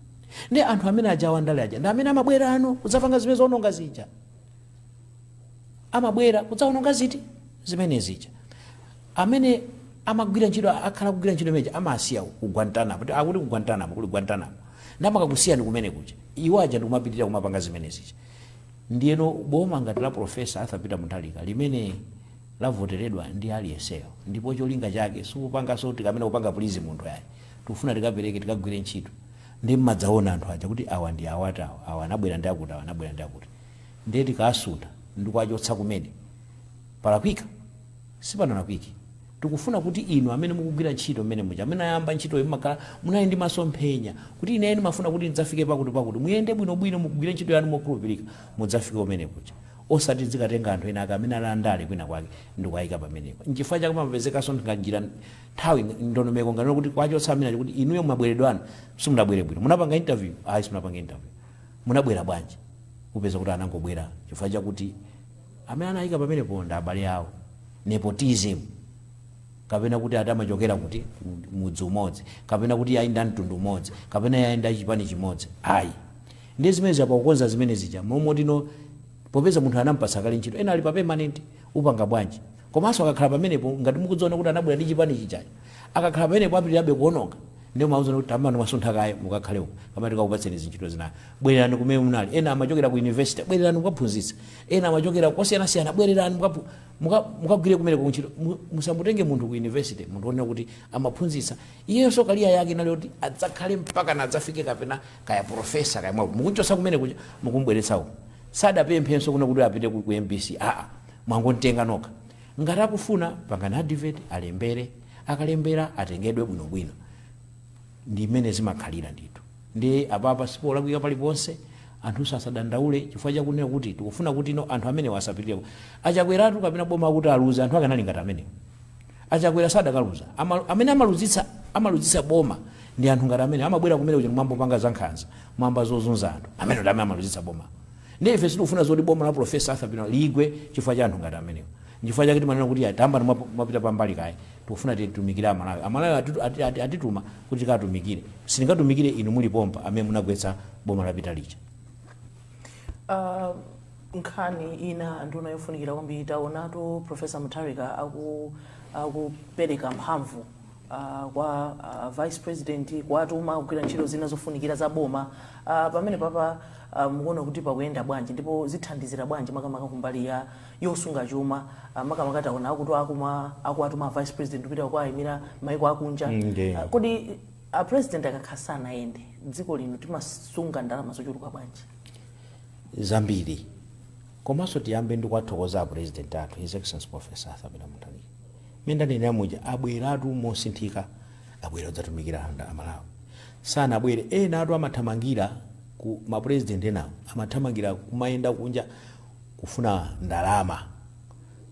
S2: Ndiye anthu amene ajawa ndale aja ndi amene amabwera ano kudzapanga zimene zononga zija, amabwera kudzaononga ziti zimene zija. Amene amagwira ntchito akhala kugwira ntchito imenechi amasiya ku Guantanamo, kuti akuti ku Guantanamo kuli Guantanamo, ndamakakusiyani kumene kuja iwo aja ndikumapitirira kumapanga zimene zija. Ndiyeno boma ngati la Profesa Arthur Peter Mutharika limene lavoteredwa ndi aliyenseyo, ndipo cholinga chake sikupanga so tikamene kupanga police munthu yayi, tikufuna tikapereke tikagwire ntchito. Ndi mmadzaona anthu aja kuti awa ndi awatawa, awa anabwera ndi akuti, awa anabwera ndi akuti. Ndiye tikasuta ndikuachotsa kumene palakwika sipanalakwiki. Tikufuna kuti inu amene mukugwira ntchito mmene muja, amene ayamba ntchito imakhala munali ndi masomphenya kuti ine mafuna kuti ndidzafike pakuti muyende bwinobwino mukugwira ntchito yanu mokhulupirika mudzafike kumene kuja, osati zikatenga anthu ena amene ali andale kwina kwake ndikuayika pamenepo. Nchifukwa chake pamapezekaso ndinganjira nthawi ndondomeko ngati kuti kwachotsa amene kuti inuyo mwabweredwa anu simunabwere bwino, munapanga interview ayi simunapanga interview, munabwera bwanji? Upeza kuti anangobwera chifukwa chakuti amene anayika pamenepo ndi abale awo, nepotism, kapena kuti atamachokera kuti mudzi umodzi, kapena kuti ayenda mtundu umodzi, kapena ayenda chipani chimodzi. Ayi, ndiye zimene zapakukonza zimene zija momotino popeza munthu anampasa kale ntchito ena ali pa permanent, upanga bwanji? Komanso akakhala pamenepo ngati mukudziona kuti anabwera ndi chipani chichacho, akakhala pamenepo apitirabe kuononga, ndiye mauza kuti tamani mwasunthha kaye mukakhale uko kama tikakupatseni zintchito zina. Bwererani kumene munali. Ena amachokera ku university, bwererani mukaphunzitsa. Ena amachokera kosiyanasiyana, bwererani mukagwire kumene ku ntchito. Musamutenge munthu ku university munthu onena kuti amaphunzitsa iyenso kaliya yake nali kuti adzakhale mpaka nadzafike kapena kaya professor kaya mwapo mukunchosa kumene kuja mukumbweretsa uko. Sadapemphenso kuna kuti apite ku MPC, mwangontenga nokha. Ngati akufuna pangana advert alembere, akalembera atengedwe bwinobwino. Ndi imene zimakhalira ndithu. Ndi apapa sipolakwika paliponse, anthu sasadandaule chifukwa chakunena kuti tikufuna kuti no anthu amene wasapirira. Achakweratu kapena boma kuti aluze anthu akanali ngati amene. Achakwera sadakaluza. Amene amaluzitsa boma ndi anthu ngati amene amabwera kumene kuja mwambo panga za nkhanza, mwamba zozunza anthu. Amene ndame amaluzitsa boma. Ndi ife sikufuna zoti boma la Profesa Arthur Peter ligwe chifukwa cha anthu ngati amene. Chifukwa chake timanena kuti atamba mwapita pambali kaye. Tukufuna titumikire Amalawi. Amalawi atituma kuti katumikire. Sindingatumikire inu muli pompa amene munagwetsa boma la Peter lija.
S3: Nkhani ina nduna yofunikira kwambiri taonatu Profesa Mutharika akupereka mphamvu kwa vice president kwatuma kugwira ntchito zina zofunikira za boma pamene papa mukuona kuti pakuyenda bwanji ndipo zithandizira bwanji makamaka kumbali ya yosunga chuma makamaka taona akuti akuatuma vice president kupita kwayimira maiko akunja kodi president akakhasana ende dziko lino timasunga ndalama zochuluka bwanji
S2: zambiri komanso tiyambe ndikwathokoza president athu his excellency professor Arthur Mutharika menda nene amuja abweratu mosinthika abwera udzatumikira amalawi sana abwere ena atu amathamangira ku ma president enawo amathamangira kumayenda kunja kufuna ndalama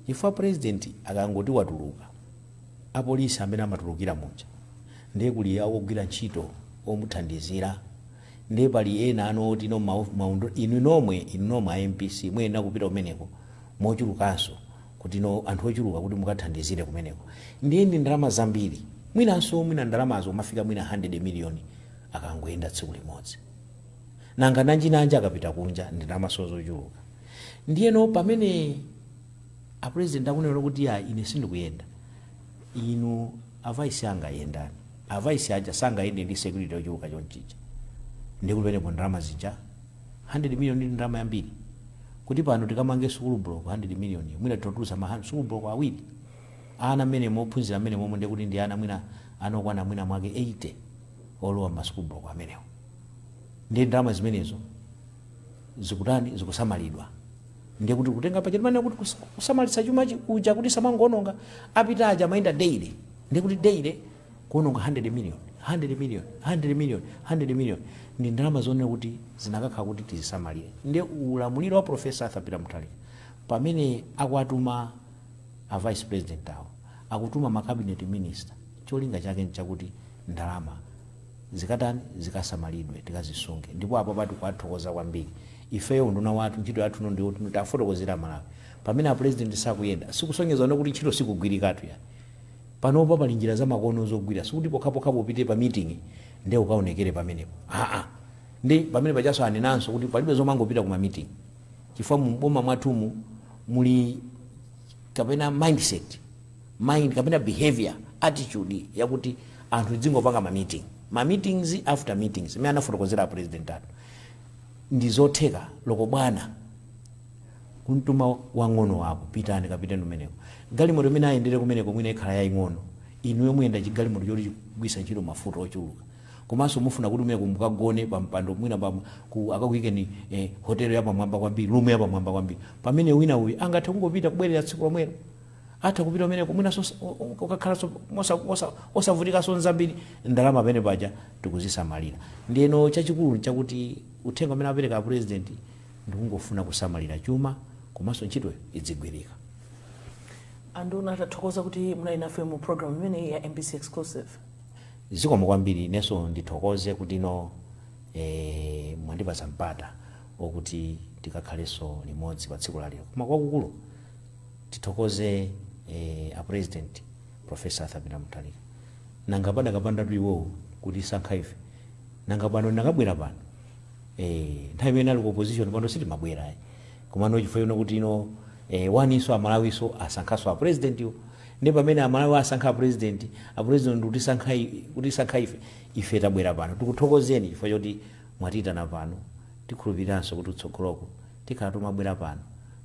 S2: chifukwa president akangoti watuluka apolisi amene amatulukira munja ndiye kuli ogwira ntchito omuthandizira ndiye pali ena anoti no maundo inu nomwe a MPC mwena kupita kumeneko mochulukanso kuti no anthu ochuluka kuti mukathandizire kumeneko ndiye ndi ndalama zambiri mwinanso mwina ndalamazo mafika mwina 100 million akangoyenda tsiku limodzi nanga nanji akapita kunja ndi ndalama zochuluka ndiye no pamene a president akunena kuti ya ine sindikuyenda inu avaisi anga yendani avaisi aja sangayende ndi security yochuluka chonchicha ndi kupenepo ndalama zija 100 million ndi ndalama yambiri kuti pano tikamange school block 100 million mwina totulusa ma school block awiri ana amene mophunzira amene momwe ndi kuti ndi ana mwina anokwana mwina mwake 80 olowa ma school block amenewo ndi ndalama zimenezo zikutani zikusamalidwa ndiye kuti kutenga pachitimane kuti kusamalitsa chuma uja kuti samangononga apita aja mayenda daily ndiye kuti daily kuononga 100 million ndi ndalama zonena kuti zinakakhala kuti tizisamalire ndiye ulamuliro wa professor Arthur Mutharika pamene akuatuma a vice president awo akutuma ma cabinet minister cholinga chake chakuti ndalama zikatani zikasamalidwe tikazisunge ndipo apo pati kwathokoza kwambiri ifeyo nduna wathu ntchito yathu ndiyo tafotokozera Malawi pamene a president sakuyenda sikusonyeza kuti ntchito sikugwirikatu ya panopo pali njira za makono zogwira sikuti pokhapokhapo upite pa meeting ndiye ukaonekere pamenepo ndi pamene pachaso anenanso kuti palibe zomangopita kuma meeting chifukwa mboma mwathumu muli kapena mindset kapena behavior attitude yakuti anthu dzingopanga ma meetings after meetings mene anafotokozera president athu ndi zotheka loko bwana kuntuma wang'ono wako pitani kapiteni kumeneko galimoto imene ayendere kumeneko mwina ikhala yaying'ono inuyo muyenda chigalimoto choti chigwisa ntchito mafuta ochuluka komanso mufuna kuti umene mukagone pampando mwina akakuyikeni hotelo yapamwamba kwambiri room yapamwamba kwambiri pamene wina uyu angathe kungopita kubwerera tsiku lomwelo atha kupita umeneko mwina ukakhalanso osavutikaso nzambiri ndalama pamene paja tikuzisamalira ndiyeno chachikulu chakuti uthenga umene apereka president ndikungofuna kusamalira chuma komanso ntchito idzigwirika
S3: anduna atathokoza kuti muna inafe mu program imene ya MBC exclusive
S2: zikomo kwambiri neso ndithokoze kuti mwandipasa mpata okuti tikakhalenso limodzi pa tsiku lalero koma kwakukulu tithokoze a president professor Arthur Mutharika nanga padakapanda iwowo kuti sankha ife nanga pano nakabwera pano nthawi imene ali ku opposition pano sitimabwera komano chifukwa kuti waniso amalawiso asankhaso a president yo ndi pamene amalawi asankha a president kuti sankha ife tabwera pano tikuthokozeni chifukwa choti mwatitana pano tikhulupiranso kuti utsogoloko tikhala tumabwera pano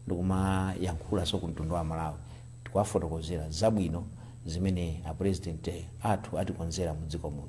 S2: ndikumayankhulanso ku mtundu wa Malawi tikuwafotokozera zabwino zimene a president athu atikonzera mu dziko muno